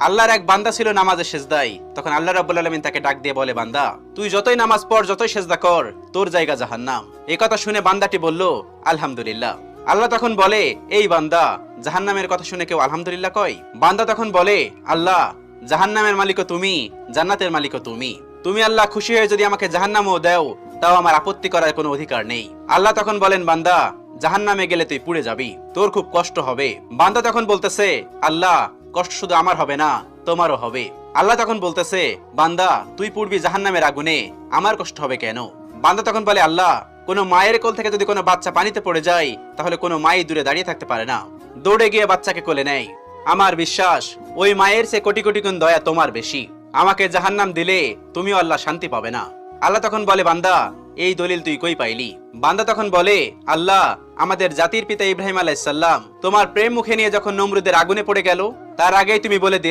আল্লাহর এক বান্দা ছিল নামাজে সেজদায়। তখন আল্লাহ রাব্বুল আলামিন তাকে ডাক দিয়ে বলে, বান্দা তুই যতই নামাজ পড়, যতই সেজদা কর, তোর জায়গা জাহান্নাম। এই কথা শুনে বান্দাটি বলল, আলহামদুলিল্লাহ। আল্লাহ তখন বলে, এই বান্দা, জাহান্নামের কথা শুনে কেউ আলহামদুলিল্লাহ কয়? বান্দা তখন বলে, আল্লাহ, জাহান্নামের মালিকও তুমি, জান্নাতের মালিকও তুমি। তুমি আল্লাহ খুশি হয়ে যদি আমাকে জাহান্নামও দাও, তাও আমার আপত্তি করার কোনো অধিকার নেই। আল্লাহ তখন বলেন, বান্দা, জাহান্নামে গেলে তুই পুড়ে যাবি, তোর খুব কষ্ট হবে। বান্দা তখন বলতেছে, আল্লাহ, কষ্ট শুধু আমার হবে না, তোমারও হবে। আল্লাহ তখন বলতেছে, বান্দা, তুই পুড়বি জাহান্নামের আগুনে, আমার কষ্ট হবে কেন? বান্দা তখন বলে, আল্লাহ, কোনো মায়ের কোল থেকে যদি কোনো বাচ্চা পানিতে পড়ে যায়, তাহলে কোনো মাই দূরে দাঁড়িয়ে থাকতে পারে না, দৌড়ে গিয়ে বাচ্চাকে কোলে নেয়। আমার বিশ্বাস ওই মায়ের সে কোটি কোটি গুণ দয়া তোমার বেশি। আমাকে জাহান্নাম দিলে তুমিও আল্লাহ শান্তি পাবে না। আল্লাহ তখন বলে, বান্দা, এই দলিল তুই কই পাইলি? বান্দা তখন বলে, আল্লাহ, আমাদের জাতির পিতা ইব্রাহিম আলাইহিস সালাম তোমার প্রেম মুখে নিয়ে যখন নমরুদের আগুনে পড়ে গেল, তার আগেই তুমি বলে দিলে